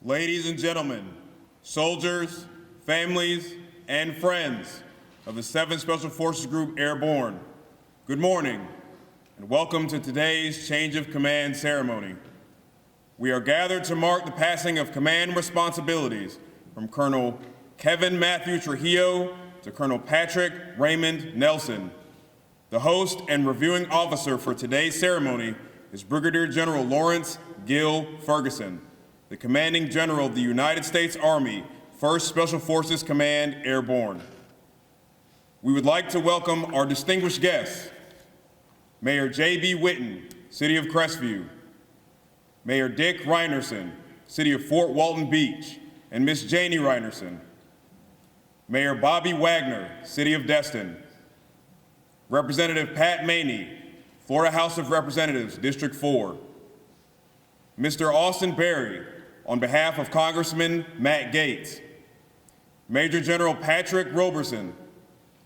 Ladies and gentlemen, soldiers, families, and friends of the 7th Special Forces Group Airborne, good morning, and welcome to today's Change of Command ceremony. We are gathered to mark the passing of command responsibilities from Colonel Kevin Matthew Trujillo to Colonel Patrick Raymond Nelson. The host and reviewing officer for today's ceremony is Brigadier General Lawrence Gill Ferguson, the Commanding General of the United States Army, 1st Special Forces Command Airborne. We would like to welcome our distinguished guests, Mayor J.B. Whitten, City of Crestview, Mayor Dick Reinerson, City of Fort Walton Beach, and Miss Janie Reinerson, Mayor Bobby Wagner, City of Destin, Representative Pat Maney, Florida House of Representatives, District 4, Mr. Austin Berry, on behalf of Congressman Matt Gaetz, Major General Patrick Roberson,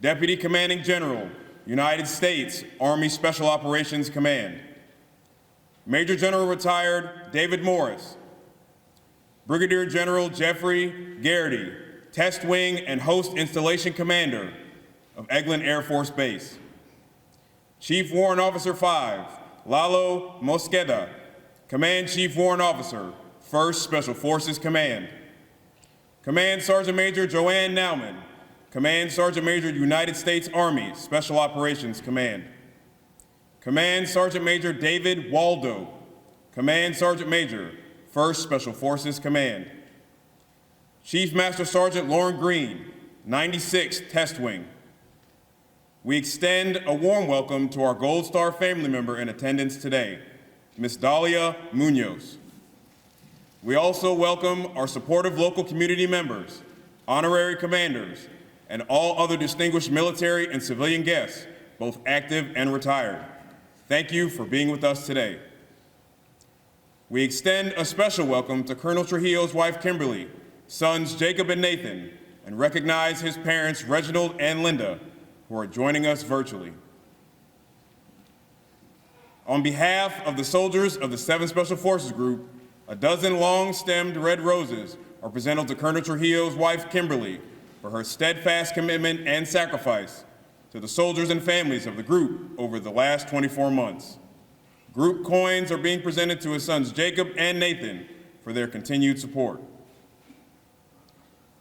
Deputy Commanding General, United States Army Special Operations Command, Major General Retired David Morris, Brigadier General Jeffrey Garrity, Test Wing and Host Installation Commander of Eglin Air Force Base, Chief Warrant Officer 5, Lalo Mosqueda, Command Chief Warrant Officer, 1st Special Forces Command, Command Sergeant Major Joanne Nauman, Command Sergeant Major United States Army Special Operations Command, Command Sergeant Major David Waldo, Command Sergeant Major, 1st Special Forces Command, Chief Master Sergeant Lauren Green, 96th Test Wing. We extend a warm welcome to our Gold Star family member in attendance today, Ms. Dalia Munoz. We also welcome our supportive local community members, honorary commanders, and all other distinguished military and civilian guests, both active and retired. Thank you for being with us today. We extend a special welcome to Colonel Trujillo's wife, Kimberly, sons Jacob and Nathan, and recognize his parents, Reginald and Linda, who are joining us virtually. On behalf of the soldiers of the 7th Special Forces Group, a dozen long-stemmed red roses are presented to Colonel Trujillo's wife, Kimberly, for her steadfast commitment and sacrifice to the soldiers and families of the group over the last 24 months. Group coins are being presented to his sons, Jacob and Nathan, for their continued support.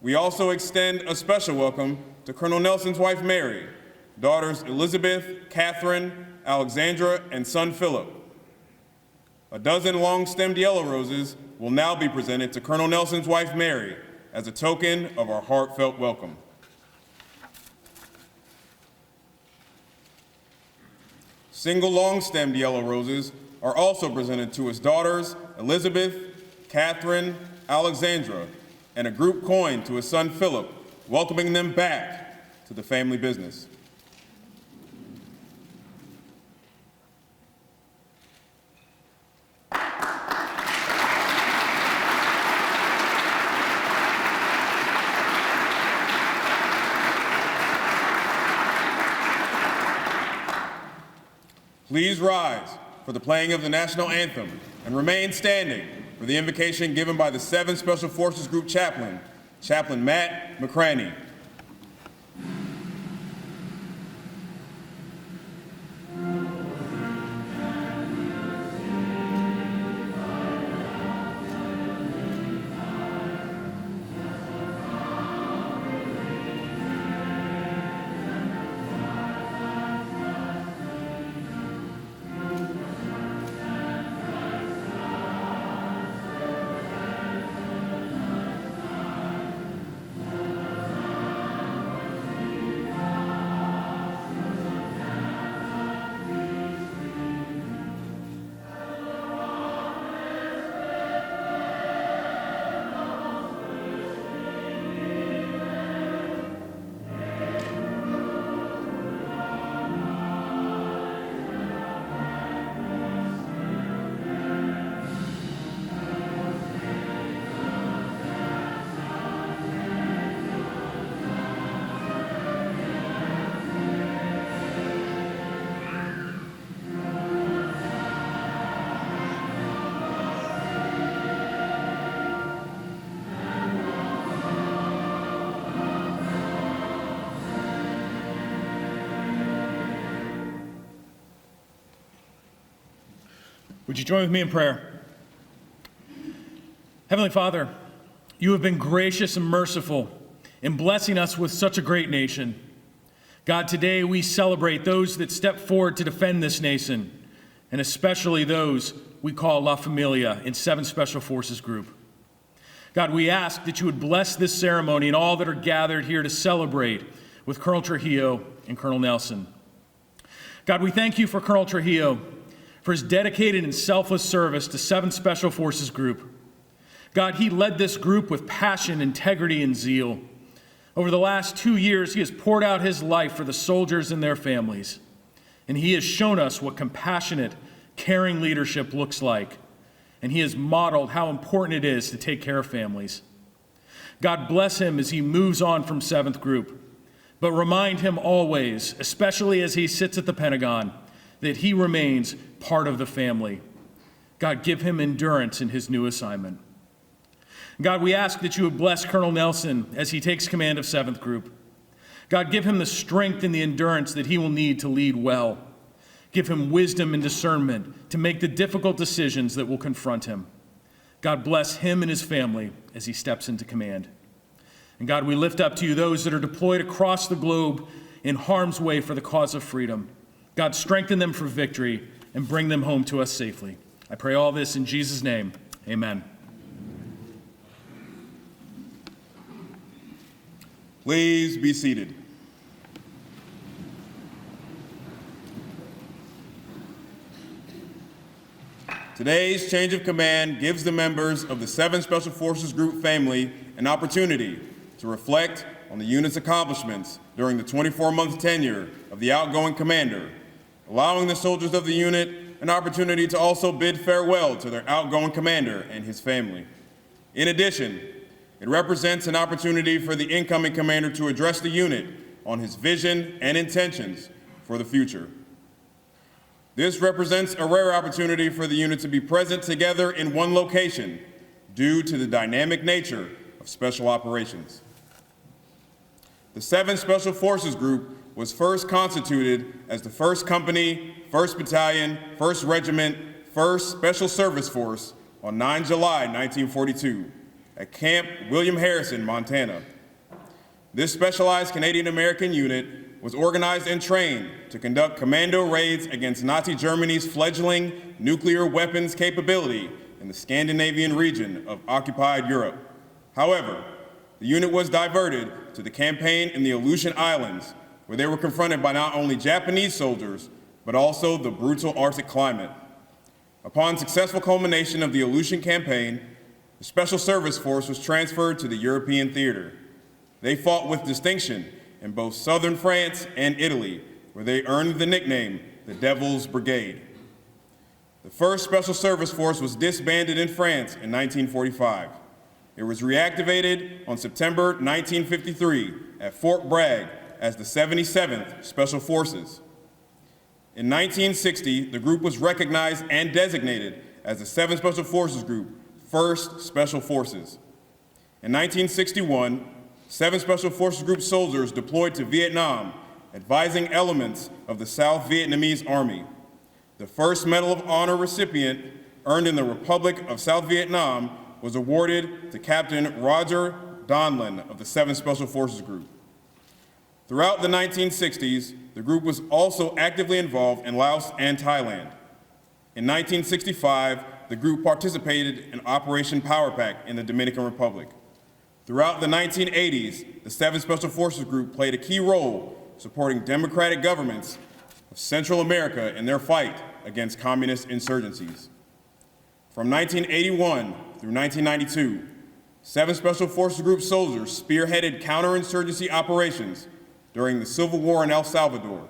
We also extend a special welcome to Colonel Nelson's wife, Mary, daughters Elizabeth, Catherine, Alexandra, and son Philip. A dozen long-stemmed yellow roses will now be presented to Colonel Nelson's wife, Mary, as a token of our heartfelt welcome. Single long-stemmed yellow roses are also presented to his daughters, Elizabeth, Catherine, Alexandra, and a group coin to his son, Philip, welcoming them back to the family business. Please rise for the playing of the national anthem and remain standing for the invocation given by the 7th Special Forces Group Chaplain, Chaplain Matt McCraney. Would you join with me in prayer? Heavenly Father, you have been gracious and merciful in blessing us with such a great nation. God, today we celebrate those that step forward to defend this nation, and especially those we call La Familia in 7th Special Forces Group. God, we ask that you would bless this ceremony and all that are gathered here to celebrate with Colonel Trujillo and Colonel Nelson. God, we thank you for Colonel Trujillo, for his dedicated and selfless service to 7th Special Forces Group. God, he led this group with passion, integrity, and zeal. Over the last 2 years, he has poured out his life for the soldiers and their families, and he has shown us what compassionate, caring leadership looks like, and he has modeled how important it is to take care of families. God, bless him as he moves on from 7th Group, but remind him always, especially as he sits at the Pentagon, that he remains part of the family. God, give him endurance in his new assignment. God, we ask that you would bless Colonel Nelson as he takes command of 7th Group. God, give him the strength and the endurance that he will need to lead well. Give him wisdom and discernment to make the difficult decisions that will confront him. God, bless him and his family as he steps into command. And God, we lift up to you those that are deployed across the globe in harm's way for the cause of freedom. God, strengthen them for victory and bring them home to us safely. I pray all this in Jesus' name. Amen. Please be seated. Today's change of command gives the members of the 7th Special Forces Group family an opportunity to reflect on the unit's accomplishments during the 24-month tenure of the outgoing commander, allowing the soldiers of the unit an opportunity to also bid farewell to their outgoing commander and his family. In addition, it represents an opportunity for the incoming commander to address the unit on his vision and intentions for the future. This represents a rare opportunity for the unit to be present together in one location due to the dynamic nature of special operations. The 7th Special Forces Group was first constituted as the 1st Company, 1st Battalion, 1st Regiment, 1st Special Service Force on 9 July 1942 at Camp William Harrison, Montana. This specialized Canadian-American unit was organized and trained to conduct commando raids against Nazi Germany's fledgling nuclear weapons capability in the Scandinavian region of occupied Europe. However, the unit was diverted to the campaign in the Aleutian Islands, where they were confronted by not only Japanese soldiers, but also the brutal Arctic climate. Upon successful culmination of the Aleutian campaign, the Special Service Force was transferred to the European theater. They fought with distinction in both southern France and Italy, where they earned the nickname the Devil's Brigade. The 1st Special Service Force was disbanded in France in 1945. It was reactivated on September 1953 at Fort Bragg as the 77th Special Forces. In 1960, the group was recognized and designated as the 7th Special Forces Group, 1st Special Forces. In 1961, 7th Special Forces Group soldiers deployed to Vietnam, advising elements of the South Vietnamese Army. The first Medal of Honor recipient, earned in the Republic of South Vietnam, was awarded to Captain Roger Donlin of the 7th Special Forces Group. Throughout the 1960s, the group was also actively involved in Laos and Thailand. In 1965, the group participated in Operation Power Pack in the Dominican Republic. Throughout the 1980s, the 7th Special Forces Group played a key role supporting democratic governments of Central America in their fight against communist insurgencies. From 1981 through 1992, 7th Special Forces Group soldiers spearheaded counterinsurgency operations during the Civil War in El Salvador.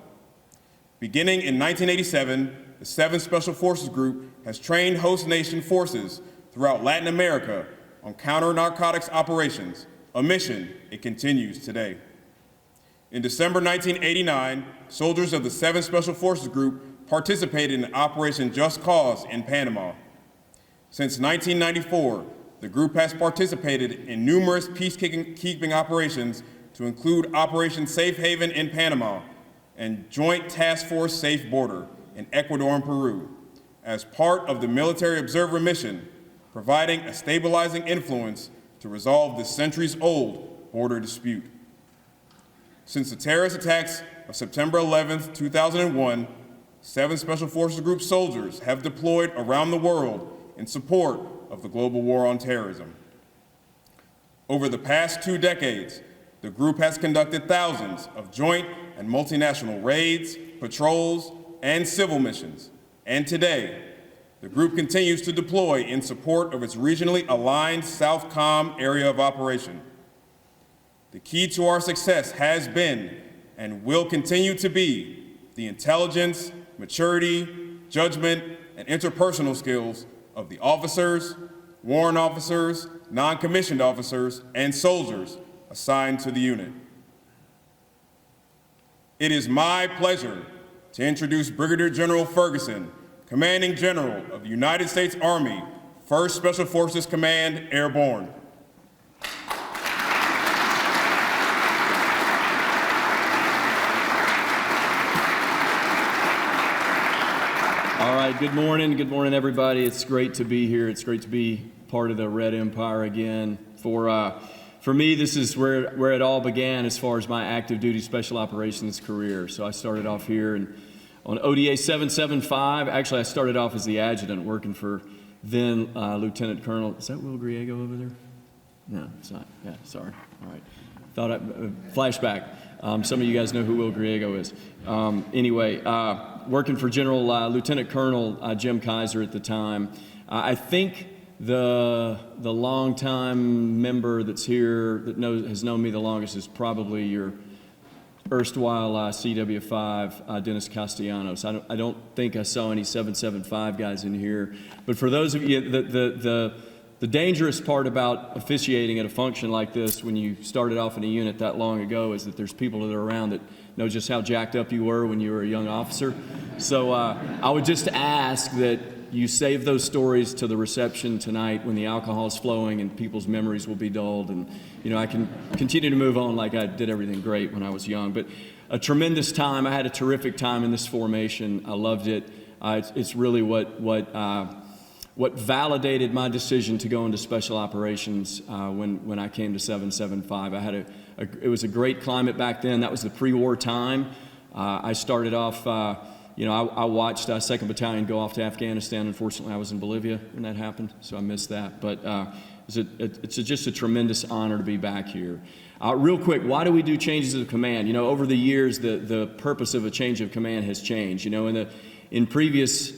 Beginning in 1987, the 7th Special Forces Group has trained host nation forces throughout Latin America on counter-narcotics operations, a mission it continues today. In December 1989, soldiers of the 7th Special Forces Group participated in Operation Just Cause in Panama. Since 1994, the group has participated in numerous peacekeeping operations to include Operation Safe Haven in Panama and Joint Task Force Safe Border in Ecuador and Peru, as part of the military observer mission, providing a stabilizing influence to resolve this centuries-old border dispute. Since the terrorist attacks of September 11, 2001, 7 Special Forces Group soldiers have deployed around the world in support of the global war on terrorism. Over the past 2 decades, the group has conducted thousands of joint and multinational raids, patrols, and civil missions. And today, the group continues to deploy in support of its regionally aligned SOUTHCOM area of operation. The key to our success has been and will continue to be the intelligence, maturity, judgment, and interpersonal skills of the officers, warrant officers, non-commissioned officers, and soldiers assigned to the unit. It is my pleasure to introduce Brigadier General Ferguson, Commanding General of the United States Army, 1st Special Forces Command, Airborne. All right, good morning, everybody. It's great to be here. It's great to be part of the Red Empire again. For me, this is where it all began as far as my active duty special operations career. So I started off here on ODA 775. Actually, I started off as the adjutant working for then Lieutenant Colonel. Is that Will Griego over there? No, it's not. Yeah, sorry. All right. Flashback. Some of you guys know who Will Griego is. Anyway, working for General Lieutenant Colonel Jim Kaiser at the time. I think the longtime member that's here that has known me the longest is probably your erstwhile CW5 Dennis Castellanos. I don't think I saw any 775 guys in here, but for those of you, the dangerous part about officiating at a function like this when you started off in a unit that long ago is that there's people that are around that know just how jacked up you were when you were a young officer. So I would just ask that you save those stories to the reception tonight when the alcohol is flowing and people's memories will be dulled, and I can continue to move on like I did everything great when I was young. But a tremendous time. I had a terrific time in this formation. I loved it. It's really what validated my decision to go into special operations when I came to 775. It was a great climate back then. That was the pre-war time. I started off, I watched 2nd Battalion go off to Afghanistan. Unfortunately, I was in Bolivia when that happened, so I missed that. But it's just a tremendous honor to be back here. Real quick, why do we do changes of command? Over the years, the purpose of a change of command has changed. In previous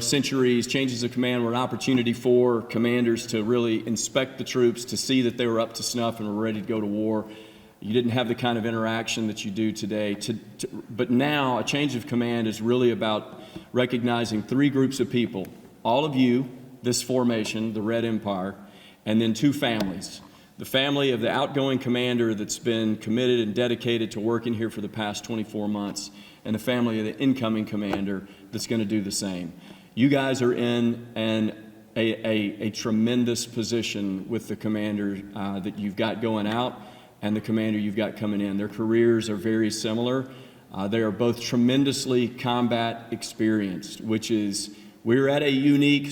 centuries, changes of command were an opportunity for commanders to really inspect the troops, to see that they were up to snuff and were ready to go to war. You didn't have the kind of interaction that you do today. But now, a change of command is really about recognizing 3 groups of people. All of you, this formation, the Red Empire, and then 2 families. The family of the outgoing commander that's been committed and dedicated to working here for the past 24 months, and the family of the incoming commander that's going to do the same. You guys are in a tremendous position with the commander that you've got going out and the commander you've got coming in. Their careers are very similar. They are both tremendously combat experienced, which is, we're at a unique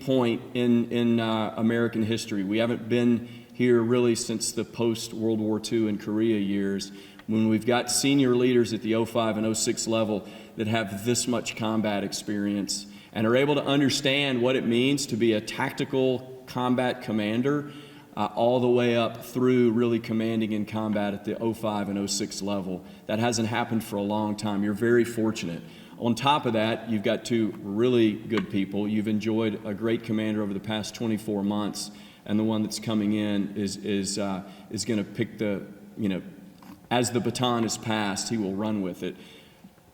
point in American history. We haven't been here really since the post-World War II and Korea years, when we've got senior leaders at the 05 and 06 level that have this much combat experience and are able to understand what it means to be a tactical combat commander all the way up through really commanding in combat at the 05 and 06 level. That hasn't happened for a long time. You're very fortunate. On top of that, you've got 2 really good people. You've enjoyed a great commander over the past 24 months, and the one that's coming in is going to pick as the baton is passed, he will run with it.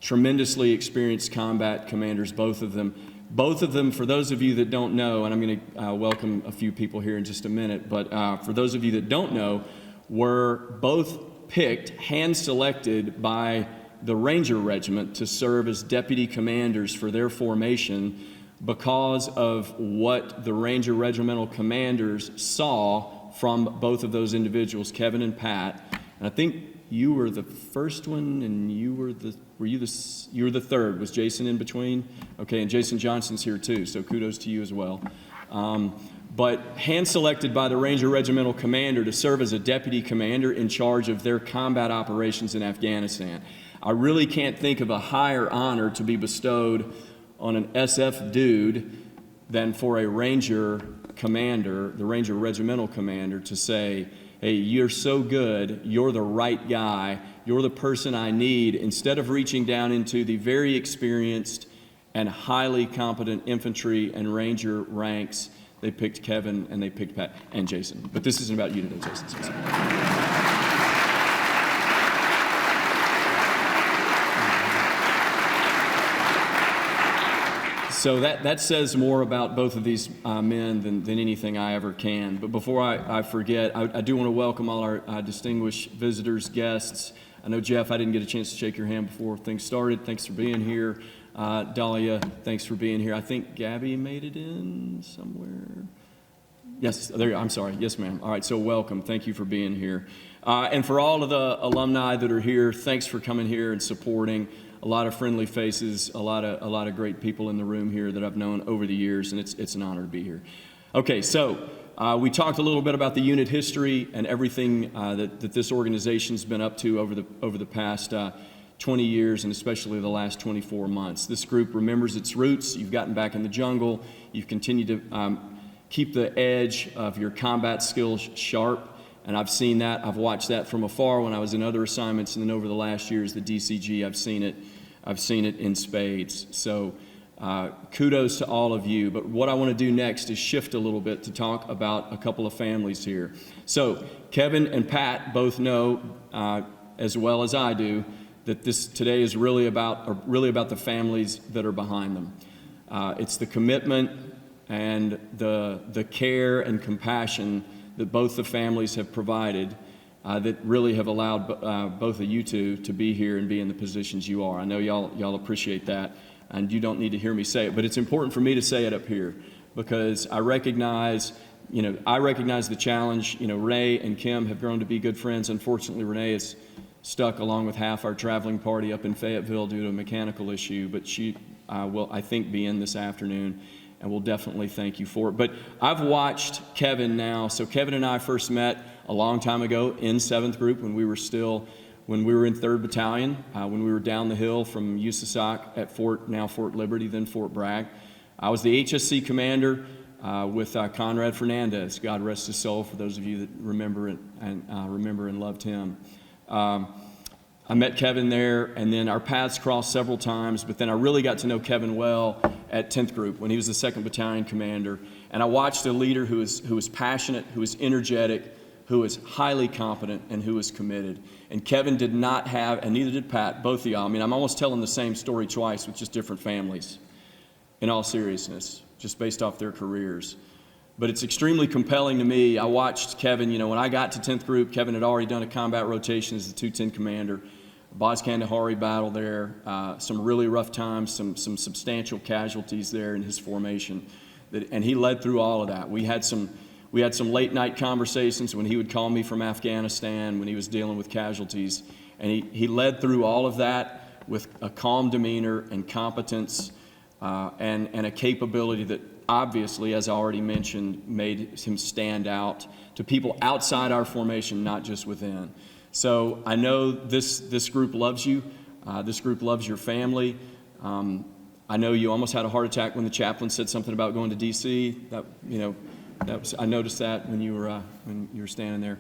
Tremendously experienced combat commanders, both of them. Both of them, for those of you that don't know, and I'm going to welcome a few people here in just a minute, but for those of you that don't know, were both picked, hand-selected by the Ranger Regiment to serve as deputy commanders for their formation because of what the Ranger Regimental commanders saw from both of those individuals, Kevin and Pat. And I think you were the first one, and you were the third. Was Jason in between? Okay, and Jason Johnson's here too, so kudos to you as well. But hand-selected by the Ranger Regimental Commander to serve as a deputy commander in charge of their combat operations in Afghanistan. I really can't think of a higher honor to be bestowed on an SF dude than for a Ranger commander, the Ranger Regimental Commander, to say, hey, you're so good, you're the right guy, you're the person I need, instead of reaching down into the very experienced and highly competent infantry and Ranger ranks. They picked Kevin and they picked Pat and Jason. But this isn't about you today, Jason. So that says more about both of these men than anything I ever can. But before I forget, I do want to welcome all our distinguished visitors, guests. I know, Jeff, I didn't get a chance to shake your hand before things started. Thanks for being here. Dahlia, thanks for being here. I think Gabby made it in somewhere. Yes, there. I'm sorry. Yes, ma'am. All right, so welcome. Thank you for being here. And for all of the alumni that are here, thanks for coming here and supporting. A lot of friendly faces, a lot of great people in the room here that I've known over the years, and it's an honor to be here. Okay, so we talked a little bit about the unit history and everything that this organization's been up to over the past 20 years, and especially the last 24 months. This group remembers its roots. You've gotten back in the jungle. You've continued to keep the edge of your combat skills sharp. And I've seen that. I've watched that from afar when I was in other assignments, and then over the last years, the DCG, I've seen it in spades. So kudos to all of you. But what I want to do next is shift a little bit to talk about a couple of families here. So Kevin and Pat both know, as well as I do, that this today is really about the families that are behind them. It's the commitment and the care and compassion that both the families have provided that really have allowed both of you two to be here and be in the positions you are. I know y'all appreciate that, and you don't need to hear me say it, but it's important for me to say it up here because I recognize the challenge. Renee and Kim have grown to be good friends. Unfortunately, Renee is stuck along with half our traveling party up in Fayetteville due to a mechanical issue, but she will, I think, be in this afternoon. And we'll definitely thank you for it. But I've watched Kevin now. So Kevin and I first met a long time ago in 7th Group when we were in 3rd Battalion, when we were down the hill from USASOC at Fort Liberty, then Fort Bragg. I was the HSC commander with Conrad Fernandez. God rest his soul for those of you that remember and loved him. I met Kevin there, and then our paths crossed several times, but then I really got to know Kevin well at 10th Group when he was the 2nd Battalion commander. And I watched a leader who was passionate, who was energetic, who was highly competent, and who was committed. And Kevin did not have, and neither did Pat, both of y'all. I mean, I'm almost telling the same story twice with just different families, in all seriousness, just based off their careers. But it's extremely compelling to me. I watched Kevin, when I got to 10th Group, Kevin had already done a combat rotation as the 210 commander. Baz-Kandahari battle there, some really rough times, some substantial casualties there in his formation. And he led through all of that. We had some late night conversations when he would call me from Afghanistan when he was dealing with casualties. And he led through all of that with a calm demeanor and competence and a capability that obviously, as I already mentioned, made him stand out to people outside our formation, not just within. So I know this group loves you. This group loves your family. I know you almost had a heart attack when the chaplain said something about going to D.C. I noticed that when you were standing there.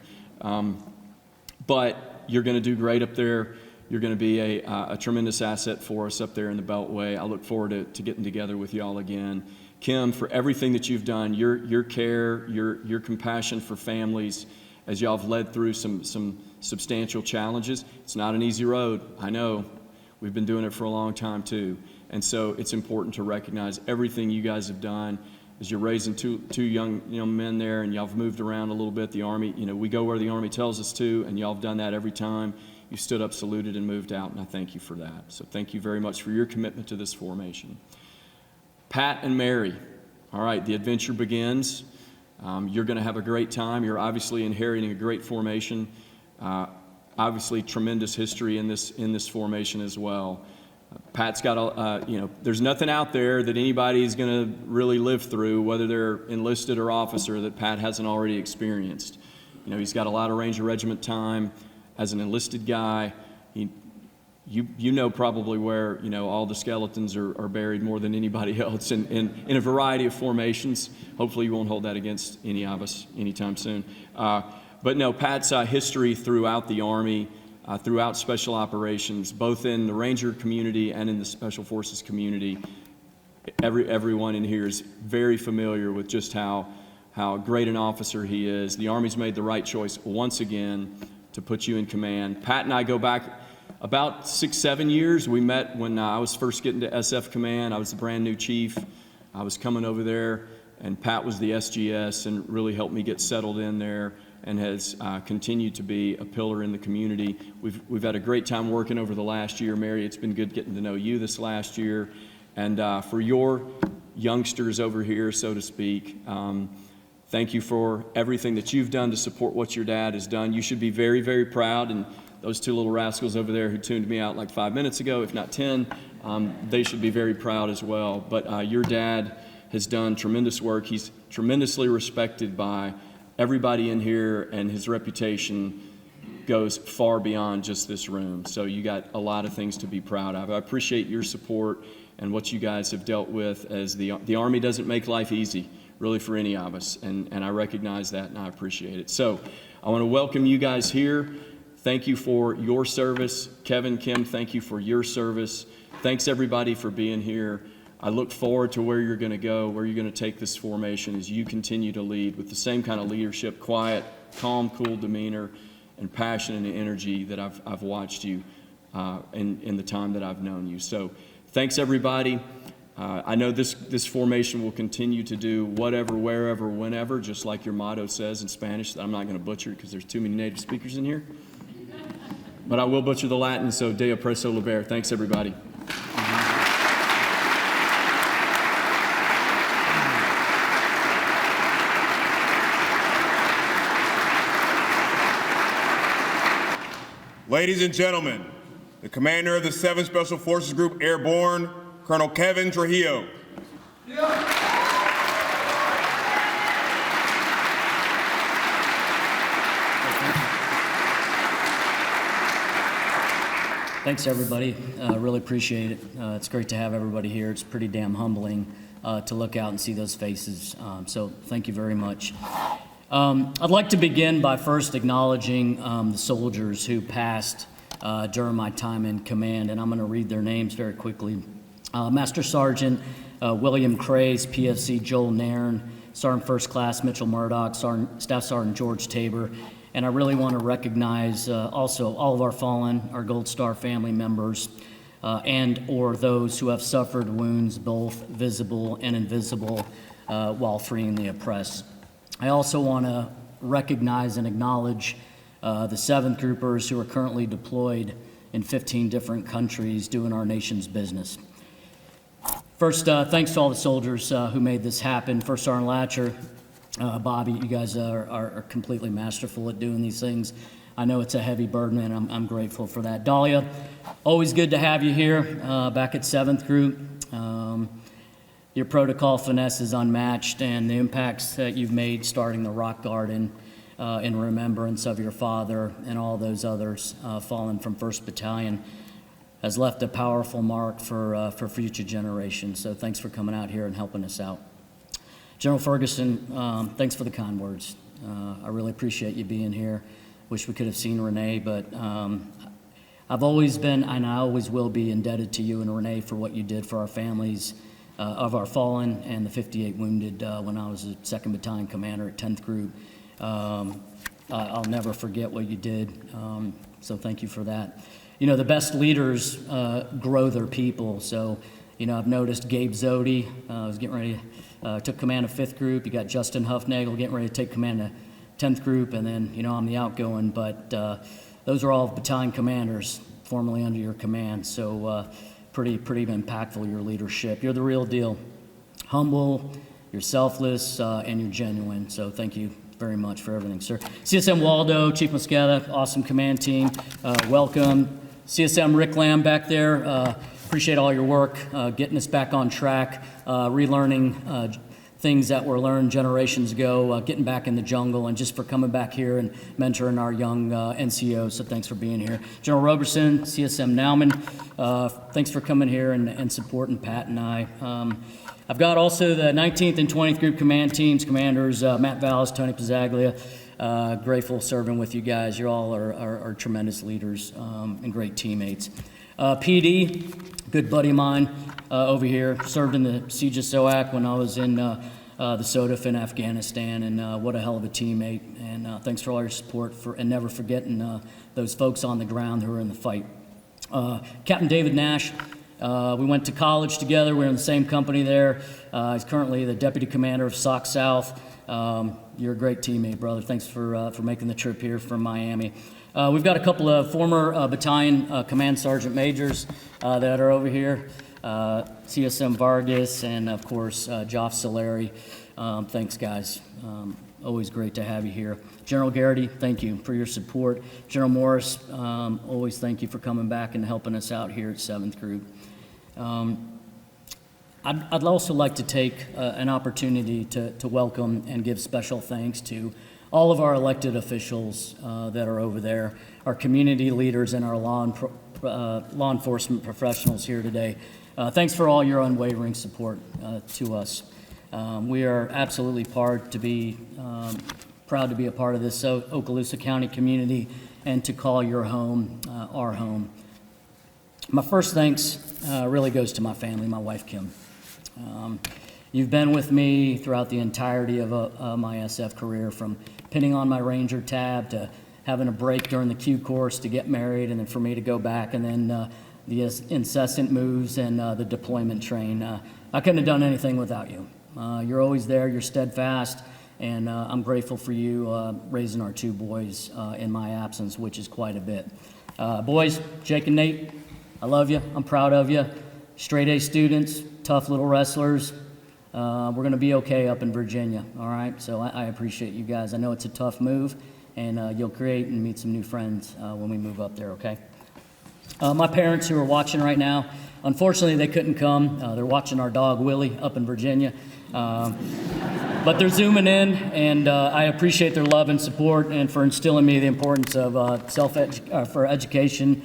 But you're going to do great up there. You're going to be a tremendous asset for us up there in the Beltway. I look forward to getting together with y'all again. Kim, for everything that you've done, your care, your compassion for families, as y'all have led through some substantial challenges. It's not an easy road. I know. We've been doing it for a long time too. And so it's important to recognize everything you guys have done as you're raising two young men there, and y'all have moved around a little bit. The Army, we go where the Army tells us to, and y'all have done that every time. You stood up, saluted, and moved out, and I thank you for that. So thank you very much for your commitment to this formation. Pat and Mary, all right, the adventure begins. You're going to have a great time. You're obviously inheriting a great formation. obviously tremendous history in this formation as well. Pat's got there's nothing out there that anybody's going to really live through, whether they're enlisted or officer, that Pat hasn't already experienced. He's got a lot of Ranger Regiment time as an enlisted guy. You know probably where all the skeletons are buried more than anybody else in a variety of formations. Hopefully you won't hold that against any of us anytime soon. But no, Pat's history throughout the Army, throughout special operations, both in the Ranger community and in the Special Forces community, everyone in here is very familiar with just how great an officer he is. The Army's made the right choice once again to put you in command. Pat and I go back about 6-7 years. We met when I was first getting to SF Command. I was the brand new chief. I was coming over there, and Pat was the SGS and really helped me get settled in there, and has continued to be a pillar in the community. We've had a great time working over the last year. Mary, it's been good getting to know you this last year. And for your youngsters over here, so to speak, thank you for everything that you've done to support what your dad has done. You should be very, very proud. And those two little rascals over there who tuned me out like 5 minutes ago, if not 10, they should be very proud as well. But your dad has done tremendous work. He's tremendously respected by everybody in here, and his reputation goes far beyond just this room. So you got a lot of things to be proud of. I appreciate your support and what you guys have dealt with, as the Army doesn't make life easy, really, for any of us, and I recognize that, and I appreciate it. So I want to welcome you guys here. Thank you for your service. Kevin, Kim, thank you for your service. Thanks, everybody, for being here. I look forward to where you're going to go, where you're going to take this formation as you continue to lead with the same kind of leadership, quiet, calm, cool demeanor, and passion and energy that I've watched you in the time that I've known you. So thanks, everybody. I know this formation will continue to do whatever, wherever, whenever, just like your motto says in Spanish, that I'm not going to butcher because there's too many native speakers in here. But I will butcher the Latin, so Deo Presso Liber. Thanks, everybody. Ladies and gentlemen, the commander of the 7th Special Forces Group Airborne, Colonel Kevin Trujillo. Thanks, everybody. Really appreciate it. It's great to have everybody here. It's pretty damn humbling to look out and see those faces. So thank you very much. I'd like to begin by first acknowledging the soldiers who passed during my time in command, and I'm going to read their names very quickly. Master Sergeant William Craze, PFC Joel Nairn, Sergeant First Class Mitchell Murdoch, Staff Sergeant George Tabor, and I really want to recognize also all of our fallen, our Gold Star family members, and or those who have suffered wounds, both visible and invisible, while freeing the oppressed. I also want to recognize and acknowledge the 7th Groupers who are currently deployed in 15 different countries doing our nation's business. First, thanks to all the soldiers who made this happen. First Sergeant Latcher, Bobby, you guys are completely masterful at doing these things. I know it's a heavy burden, and I'm grateful for that. Dahlia, always good to have you here back at 7th Group. Your protocol finesse is unmatched, and the impacts that you've made starting the Rock Garden in remembrance of your father and all those others fallen from 1st Battalion has left a powerful mark for future generations. So thanks for coming out here and helping us out. General Ferguson, thanks for the kind words. I really appreciate you being here. Wish we could have seen Renee, but I've always been, and I always will be, indebted to you and Renee for what you did for our families of our fallen and the 58 wounded when I was a 2nd Battalion commander at 10th Group. I'll never forget what you did, so thank you for that. You know, the best leaders grow their people, so, you know, I've noticed Gabe Zodi was getting ready, took command of 5th Group. You got Justin Huffnagel getting ready to take command of 10th Group, and then, you know, I'm the outgoing, but those are all battalion commanders formerly under your command, so pretty impactful, your leadership. You're the real deal. Humble, you're selfless, and you're genuine, so thank you very much for everything, sir. CSM Waldo, Chief Mosqueda, awesome command team, welcome. CSM Rick Lamb back there, appreciate all your work, getting us back on track, relearning things that were learned generations ago, getting back in the jungle, and just for coming back here and mentoring our young NCOs, so thanks for being here. General Roberson, CSM Nauman, thanks for coming here and supporting Pat and I. I've got also the 19th and 20th Group Command Teams, Commanders Matt Vallis, Tony Pizzaglia. Grateful serving with you guys. You all are tremendous leaders and great teammates. PD, good buddy of mine over here, served in the Siege of SOAC when I was in the SODIF in Afghanistan, and what a hell of a teammate. And thanks for all your support and never forgetting those folks on the ground who are in the fight. Captain David Nash, we went to college together. We were in the same company there. He's currently the deputy commander of SOC South. You're a great teammate, brother. Thanks for making the trip here from Miami. We've got a couple of former battalion command sergeant majors that are over here. CSM Vargas and, of course, Joff Solari. Thanks, guys. Always great to have you here. General Garrity, thank you for your support. General Morris, always thank you for coming back and helping us out here at 7th Group. I'd also like to take an opportunity to welcome and give special thanks to all of our elected officials that are over there, our community leaders, and our law enforcement professionals here today. Thanks for all your unwavering support to us. We are absolutely proud to be a part of this Okaloosa County community and to call your home our home. My first thanks really goes to my family, my wife, Kim. You've been with me throughout the entirety of my SF career, from pinning on my Ranger tab to having a break during the Q course to get married, and then for me to go back, and then the incessant moves and the deployment train. I couldn't have done anything without you. You're always there, you're steadfast, and I'm grateful for you raising our two boys in my absence, which is quite a bit. Boys, Jake and Nate, I love you, I'm proud of you. Straight A students, tough little wrestlers. We're going to be okay up in Virginia, all right? So I appreciate you guys. I know it's a tough move, and you'll create and meet some new friends when we move up there, okay? My parents who are watching right now, unfortunately they couldn't come. They're watching our dog Willie up in Virginia. But they're zooming in, and I appreciate their love and support and for instilling me the importance of for education,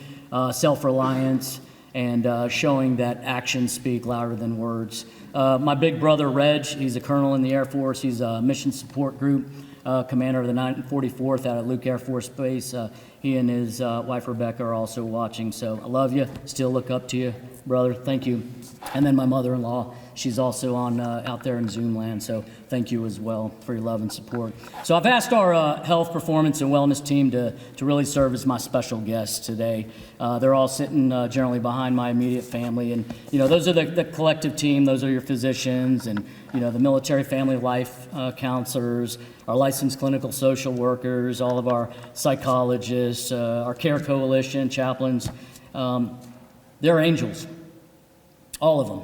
self-reliance, and showing that actions speak louder than words. My big brother, Reg, he's a colonel in the Air Force. He's a mission support group commander of the 944th out at Luke Air Force Base. He and his wife, Rebecca, are also watching. So I love you. Still look up to you, brother. Thank you. And then my mother-in-law, she's also on out there in Zoom land. So thank you as well for your love and support. So I've asked our health, performance, and wellness team to really serve as my special guests today. They're all sitting generally behind my immediate family. And, you know, those are the collective team. Those are your physicians and, you know, the military family life counselors, our licensed clinical social workers, all of our psychologists, our care coalition, chaplains. They're angels, all of them.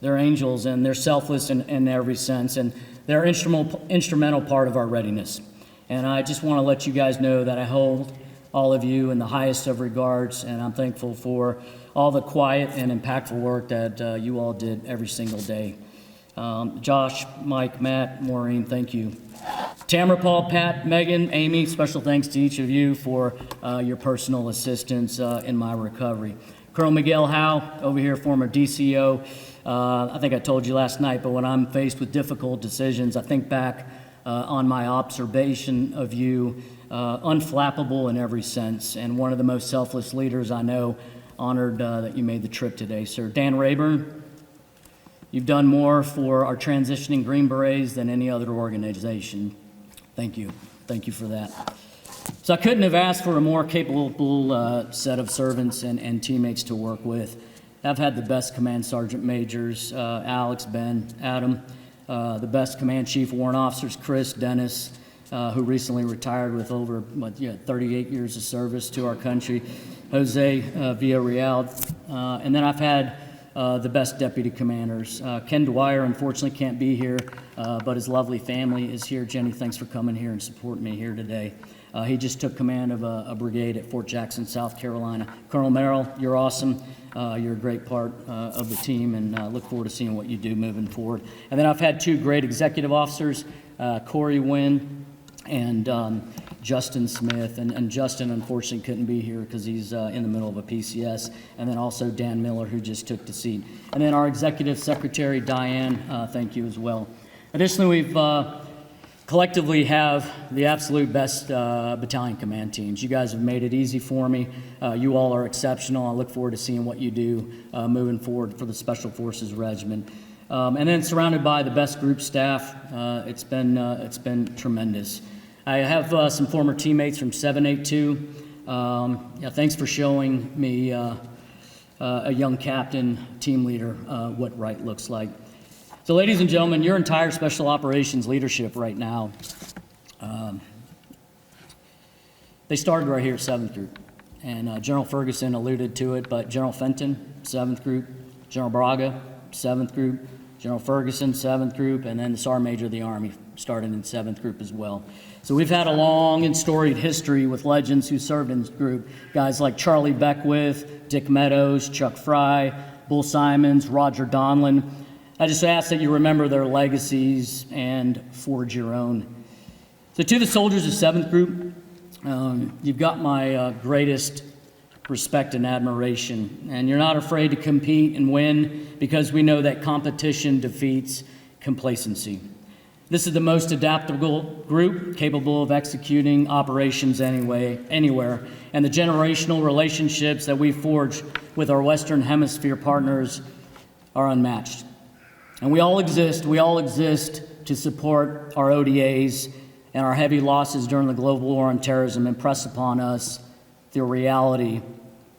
They're angels, and they're selfless in every sense, and they're instrumental part of our readiness. And I just want to let you guys know that I hold all of you in the highest of regards, and I'm thankful for all the quiet and impactful work that you all did every single day. Josh, Mike, Matt, Maureen, thank you. Tamara, Paul, Pat, Megan, Amy, special thanks to each of you for your personal assistance in my recovery. Colonel Miguel Howe, over here, former DCO. I think I told you last night, but when I'm faced with difficult decisions, I think back on my observation of you, unflappable in every sense, and one of the most selfless leaders I know. Honored that you made the trip today, sir. Dan Rayburn, you've done more for our transitioning Green Berets than any other organization. Thank you. Thank you for that. So I couldn't have asked for a more capable set of servants and teammates to work with. I've had the best command sergeant majors, Alex, Ben, Adam, the best command chief warrant officers, Chris, Dennis, who recently retired with over 38 years of service to our country, Jose Villarreal, and then I've had the best deputy commanders. Ken Dwyer, unfortunately, can't be here but his lovely family is here. Jenny, thanks for coming here and supporting me here today. He just took command of a brigade at Fort Jackson, South Carolina. Colonel Merrill, you're awesome. You're a great part of the team, and look forward to seeing what you do moving forward. And then I've had two great executive officers, Corey Wynn and Justin Smith. And Justin, unfortunately, couldn't be here because he's in the middle of a PCS. And then also Dan Miller, who just took the seat. And then our executive secretary, Diane, thank you as well. Additionally, we've collectively have the absolute best battalion command teams. You guys have made it easy for me. You all are exceptional. I look forward to seeing what you do moving forward for the Special Forces Regiment. And then surrounded by the best group staff, it's been tremendous. I have some former teammates from 782. Thanks for showing me a young captain, team leader, what right looks like. So ladies and gentlemen, your entire special operations leadership right now, they started right here at 7th Group. And General Ferguson alluded to it, but General Fenton, 7th Group, General Braga, 7th Group, General Ferguson, 7th Group, and then the Sergeant Major of the Army started in 7th Group as well. So we've had a long and storied history with legends who served in this group. Guys like Charlie Beckwith, Dick Meadows, Chuck Fry, Bull Simons, Roger Donlin. I just ask that you remember their legacies and forge your own. So to the soldiers of 7th Group, you've got my greatest respect and admiration. And you're not afraid to compete and win because we know that competition defeats complacency. This is the most adaptable group capable of executing operations anywhere. And the generational relationships that we forge with our Western Hemisphere partners are unmatched. And we all exist to support our ODAs, and our heavy losses during the global war on terrorism impress upon us the reality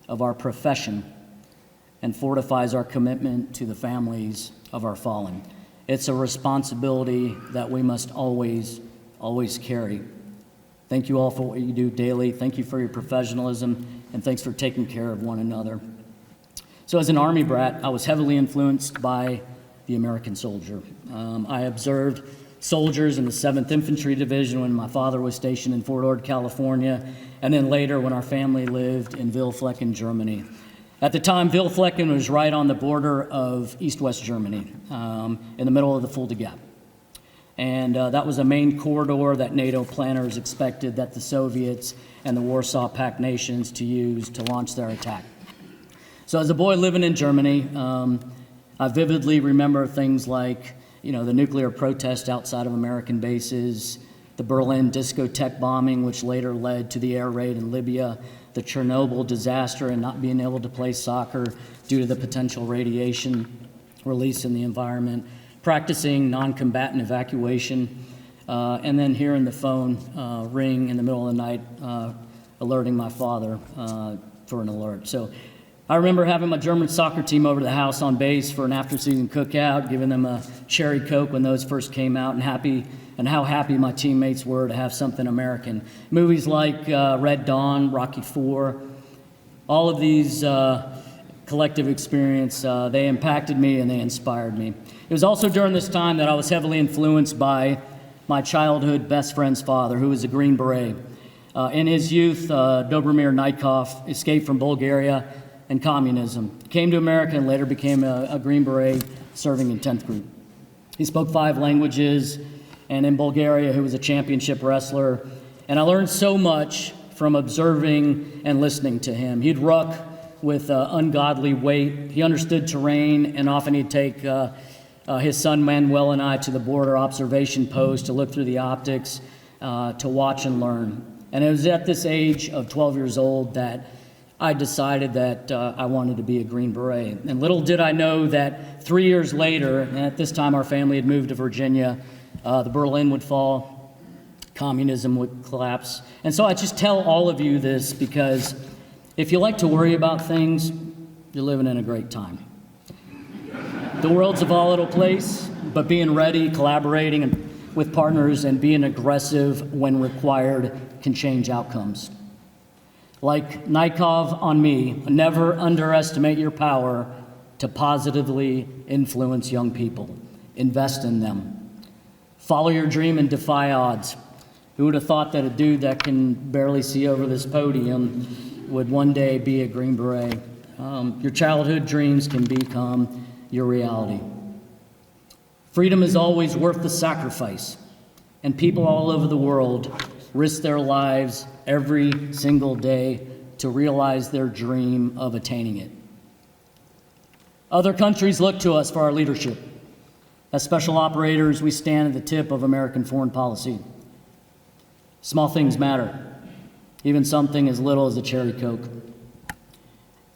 of our profession and fortifies our commitment to the families of our fallen. It's a responsibility that we must always carry. Thank you all for what you do daily. Thank you for your professionalism, and thanks for taking care of one another. So as an Army brat, I was heavily influenced by the American soldier. I observed soldiers in the 7th Infantry Division when my father was stationed in Fort Ord, California, and then later when our family lived in Villeflecken, Germany. At the time, Villeflecken was right on the border of East-West Germany, in the middle of the Fulda Gap. And that was a main corridor that NATO planners expected that the Soviets and the Warsaw Pact nations to use to launch their attack. So as a boy living in Germany, I vividly remember things like, the nuclear protest outside of American bases, the Berlin discotheque bombing, which later led to the air raid in Libya, the Chernobyl disaster and not being able to play soccer due to the potential radiation release in the environment, practicing non-combatant evacuation, and then hearing the phone ring in the middle of the night, alerting my father for an alert. So I remember having my German soccer team over to the house on base for an after-season cookout, giving them a cherry Coke when those first came out, and how happy my teammates were to have something American. Movies like Red Dawn, Rocky IV, all of these collective experience, they impacted me and they inspired me. It was also during this time that I was heavily influenced by my childhood best friend's father, who was a Green Beret. In his youth, Dobromir Nikov escaped from Bulgaria and communism, came to America, and later became a Green Beret serving in 10th Group. He spoke 5 languages, and in Bulgaria, he was a championship wrestler. And I learned so much from observing and listening to him. He'd ruck with ungodly weight. He understood terrain, and often he'd take his son Manuel and I to the border observation post to look through the optics, to watch and learn. And it was at this age of 12 years old that I decided that I wanted to be a Green Beret. And little did I know that 3 years later, and at this time our family had moved to Virginia, the Berlin would fall, communism would collapse. And so I just tell all of you this because if you like to worry about things, you're living in a great time. The world's a volatile place, but being ready, collaborating with partners, and being aggressive when required can change outcomes. Like Nikov on me, never underestimate your power to positively influence young people. Invest in them. Follow your dream and defy odds. Who would have thought that a dude that can barely see over this podium would one day be a Green Beret? Your childhood dreams can become your reality. Freedom is always worth the sacrifice, and people all over the world risk their lives every single day to realize their dream of attaining it. Other countries look to us for our leadership. As special operators, we stand at the tip of American foreign policy. Small things matter, even something as little as a cherry Coke.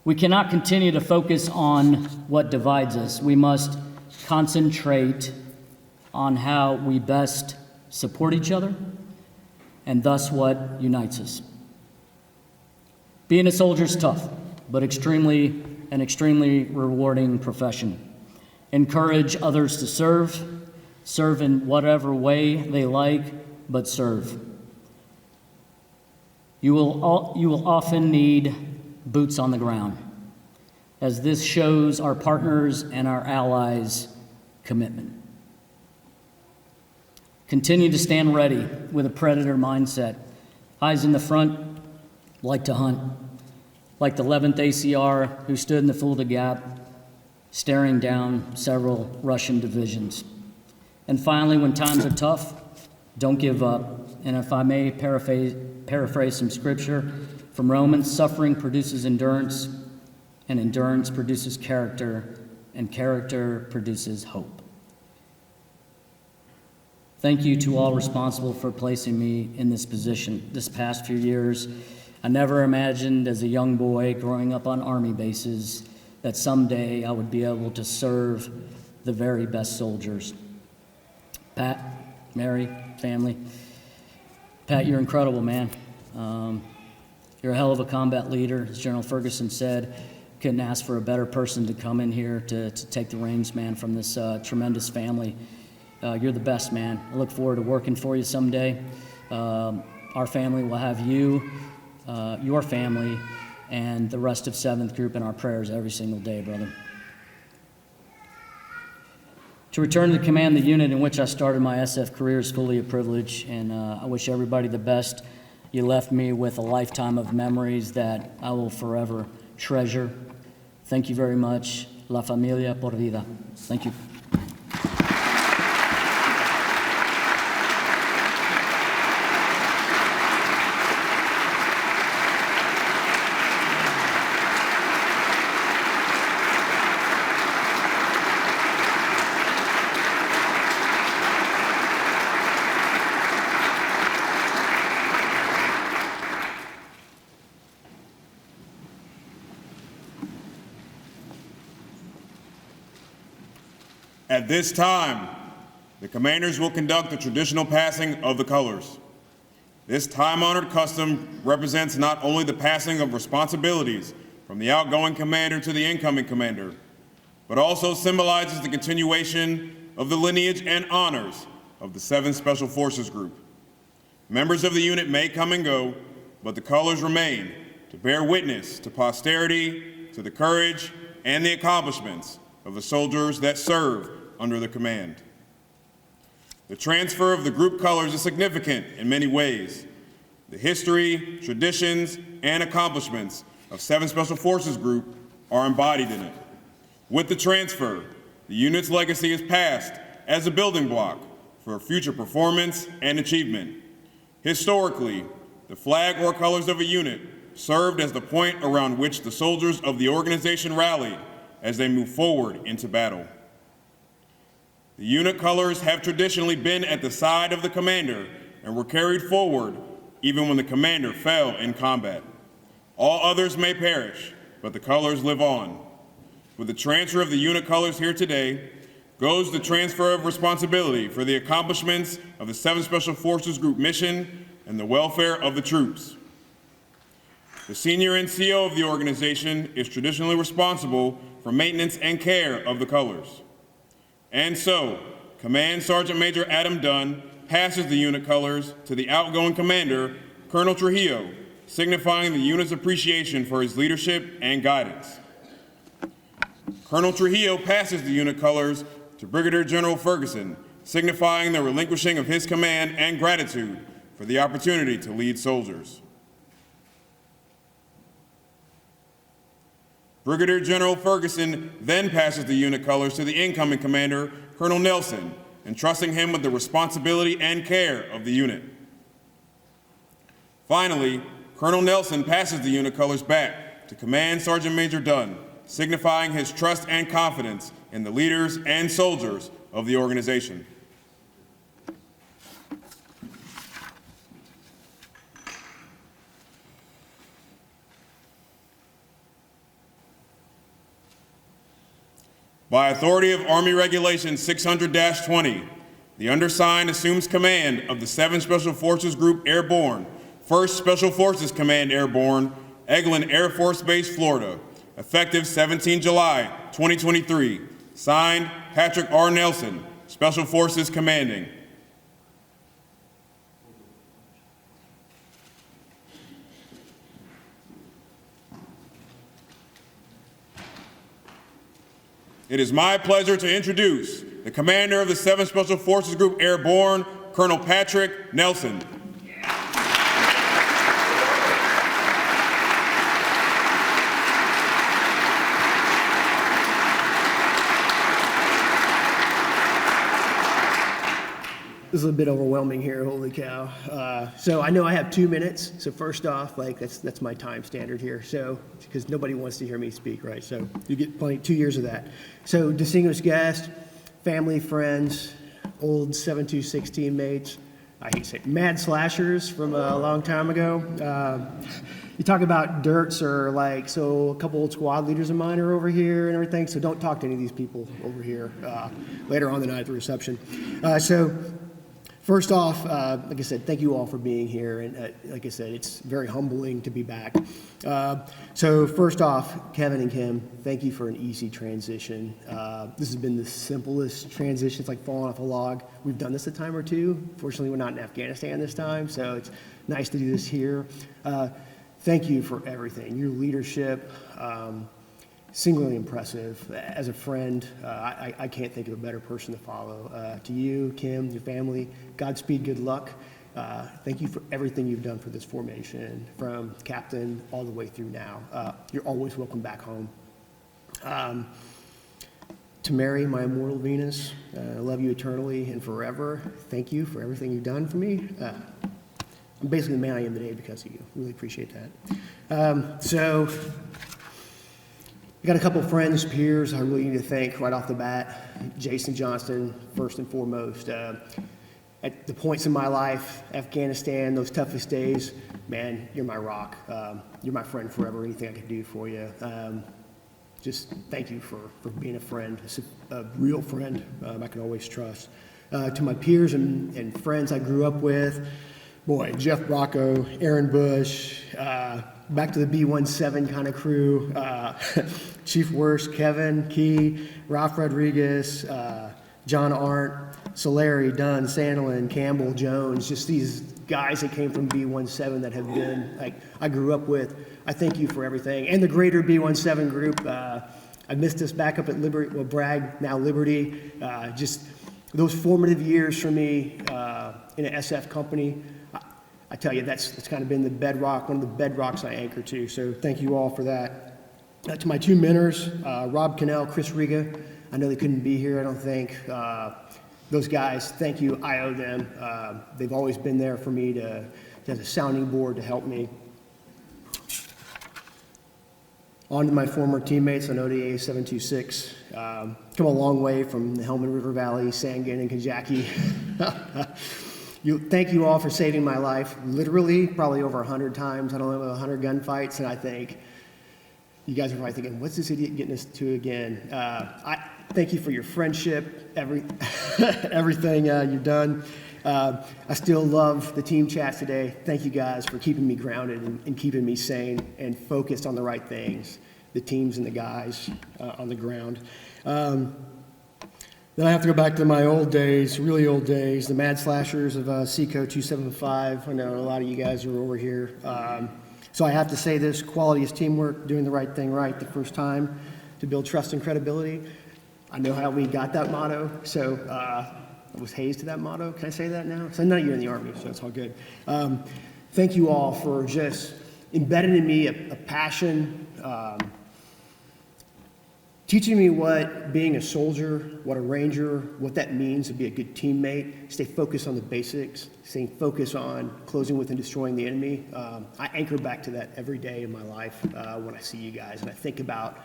We cannot continue to focus on what divides us. We must concentrate on how we best support each other, and thus what unites us. Being a soldier is tough, but extremely rewarding profession. Encourage others to serve in whatever way they like, but serve. You will often need boots on the ground, as this shows our partners and our allies' commitment. Continue to stand ready with a predator mindset. Eyes in the front, like to hunt. Like the 11th ACR, who stood in the Fulda Gap, staring down several Russian divisions. And finally, when times are tough, don't give up. And if I may paraphrase some scripture from Romans, suffering produces endurance, and endurance produces character, and character produces hope. Thank you to all responsible for placing me in this position this past few years. I never imagined as a young boy growing up on Army bases that someday I would be able to serve the very best soldiers. Pat, Mary, family. Pat, you're incredible, man. You're a hell of a combat leader. As General Ferguson said, couldn't ask for a better person to come in here to take the reins, man, from this tremendous family. You're the best, man. I look forward to working for you someday. Our family will have you, your family, and the rest of 7th Group in our prayers every single day, brother. To return to command the unit in which I started my SF career is fully a privilege, and I wish everybody the best. You left me with a lifetime of memories that I will forever treasure. Thank you very much. La familia por vida. Thank you. At this time, the commanders will conduct the traditional passing of the colors. This time-honored custom represents not only the passing of responsibilities from the outgoing commander to the incoming commander, but also symbolizes the continuation of the lineage and honors of the 7th Special Forces Group. Members of the unit may come and go, but the colors remain to bear witness to posterity, to the courage and the accomplishments of the soldiers that serve under the command. The transfer of the group colors is significant in many ways. The history, traditions, and accomplishments of 7th Special Forces Group are embodied in it. With the transfer, the unit's legacy is passed as a building block for future performance and achievement. Historically, the flag or colors of a unit served as the point around which the soldiers of the organization rallied as they move forward into battle. The unit colors have traditionally been at the side of the commander and were carried forward even when the commander fell in combat. All others may perish, but the colors live on. With the transfer of the unit colors here today goes the transfer of responsibility for the accomplishments of the 7th Special Forces Group mission and the welfare of the troops. The senior NCO of the organization is traditionally responsible for maintenance and care of the colors. And so, Command Sergeant Major Adam Dunn passes the unit colors to the outgoing commander, Colonel Trujillo, signifying the unit's appreciation for his leadership and guidance. Colonel Trujillo passes the unit colors to Brigadier General Ferguson, signifying the relinquishing of his command and gratitude for the opportunity to lead soldiers. Brigadier General Ferguson then passes the unit colors to the incoming commander, Colonel Nelson, entrusting him with the responsibility and care of the unit. Finally, Colonel Nelson passes the unit colors back to Command Sergeant Major Dunn, signifying his trust and confidence in the leaders and soldiers of the organization. By authority of Army Regulation 600-20, the undersigned assumes command of the 7th Special Forces Group Airborne, 1st Special Forces Command Airborne, Eglin Air Force Base, Florida, effective 17 July 2023. Signed, Patrick R. Nelson, Special Forces Commanding. It is my pleasure to introduce the commander of the 7th Special Forces Group Airborne, Colonel Patrick Nelson. This is a bit overwhelming here, holy cow. So I know I have 2 minutes. So first off, like that's my time standard here. So because nobody wants to hear me speak, right? So you get plenty, 2 years of that. So distinguished guests, family, friends, old 726 teammates, I hate to say it, mad slashers from a long time ago. You talk about dirts or like, so a couple old squad leaders of mine are over here and everything. So don't talk to any of these people over here later on the night at the reception. First off, like I said, thank you all for being here, and like I said, it's very humbling to be back. So first off, Kevin and Kim, thank you for an easy transition. This has been the simplest transition. It's like falling off a log. We've done this a time or two. Fortunately, we're not in Afghanistan this time, so it's nice to do this here. Thank you for everything, your leadership, singularly impressive. As a friend, I can't think of a better person to follow. To you, Kim, your family, Godspeed, good luck. Thank you for everything you've done for this formation, from captain all the way through now. You're always welcome back home. To Mary, my immortal Venus, I love you eternally and forever. Thank you for everything you've done for me. I'm basically the man I am today because of you. Really appreciate that. So, I got a couple friends, peers I really need to thank right off the bat. Jason Johnston, first and foremost. At the points in my life, Afghanistan, those toughest days, man, you're my rock. You're my friend forever, anything I can do for you. Just thank you for being a friend, a real friend I can always trust. To my peers and friends I grew up with, boy, Jeff Bracco, Aaron Bush, back to the B-17 kind of crew, Chief Worst, Kevin, Key, Ralph Rodriguez, John Arndt, Solari, Dunn, Sandlin, Campbell, Jones, just these guys that came from B-17 that have been, like, I grew up with. I thank you for everything. And the greater B-17 group, I missed us back up at Liberty, well, Bragg, now Liberty, just those formative years for me in an SF company. I tell you, that's kind of been the bedrock, one of the bedrocks I anchor to. So thank you all for that. To my two mentors, Rob Cannell, Chris Riga. I know they couldn't be here, I don't think. Those guys, thank you. I owe them. They've always been there for me to as a sounding board to help me. On to my former teammates on ODA 726. Come a long way from the Helmand River Valley, Sangin, and Kajaki. Thank you all for saving my life, literally, probably over 100 times. I don't know, 100 gunfights, and I think you guys are probably thinking, what's this idiot getting us to again? I thank you for your friendship, everything you've done. I still love the team chats today. Thank you guys for keeping me grounded and keeping me sane and focused on the right things, the teams and the guys on the ground. Then I have to go back to my old days, really old days, the Mad Slashers of SECO 275. I know a lot of you guys are over here. So I have to say this, quality is teamwork, doing the right thing right the first time to build trust and credibility. I know how we got that motto, so was hazed to that motto. Can I say that now? Because I know you're in the Army, so it's all good. Thank you all for just embedding in me a passion, teaching me what being a soldier, what a ranger, what that means to be a good teammate, stay focused on the basics, staying focused on closing with and destroying the enemy. I anchor back to that every day in my life when I see you guys, and I think about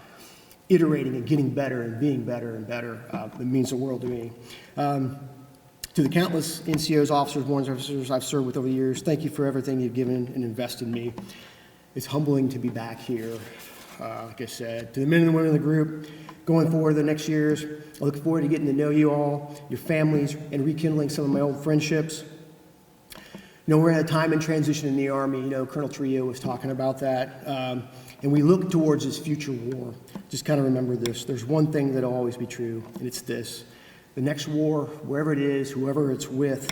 iterating and getting better and being better and better. It means the world to me. To the countless NCOs, officers, warrant officers I've served with over the years, thank you for everything you've given and invested in me. It's humbling to be back here, like I said. To the men and women in the group, going forward the next years, I look forward to getting to know you all, your families, and rekindling some of my old friendships. You know, we're at a time in transition in the Army. You know, Colonel Trio was talking about that. And we look towards this future war. Just kind of remember this. There's one thing that'll always be true, and it's this. The next war, wherever it is, whoever it's with,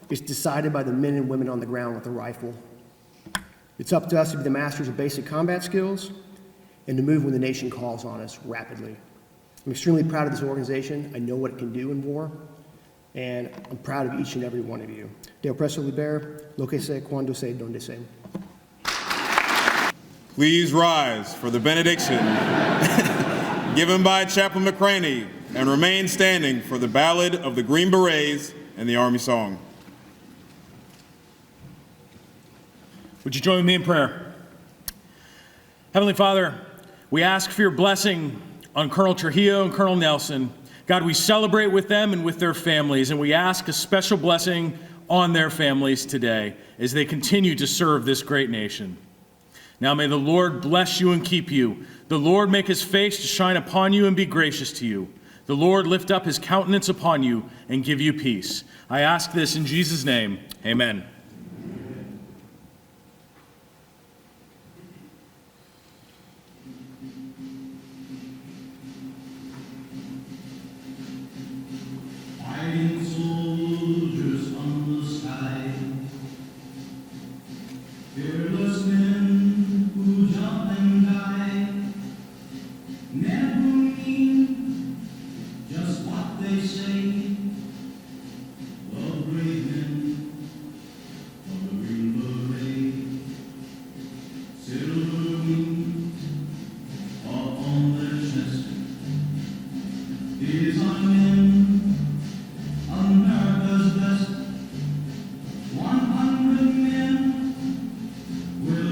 is decided by the men and women on the ground with a rifle. It's up to us to be the masters of basic combat skills and to move when the nation calls on us rapidly. I'm extremely proud of this organization. I know what it can do in war, and I'm proud of each and every one of you. Deo presso liber, lo que sé, cuando sé, donde sé. Please rise for the benediction given by Chaplain McCraney and remain standing for the Ballad of the Green Berets and the Army Song. Would you join with me in prayer? Heavenly Father, we ask for your blessing on Colonel Trujillo and Colonel Nelson. God, we celebrate with them and with their families, and we ask a special blessing on their families today as they continue to serve this great nation. Now may the Lord bless you and keep you. The Lord make his face to shine upon you and be gracious to you. The Lord lift up his countenance upon you and give you peace. I ask this in Jesus' name. Amen. Fighting soldiers on the sky, fearless men who jump and die, never mean just what they say. The brave men of the Green Beret, silver wings upon their chest. These are men, America's best. 100 men with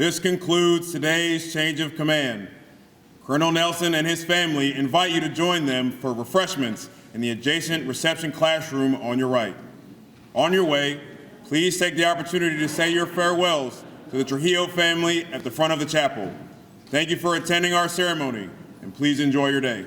This concludes today's change of command. Colonel Nelson and his family invite you to join them for refreshments in the adjacent reception classroom on your right. On your way, please take the opportunity to say your farewells to the Trujillo family at the front of the chapel. Thank you for attending our ceremony, and please enjoy your day.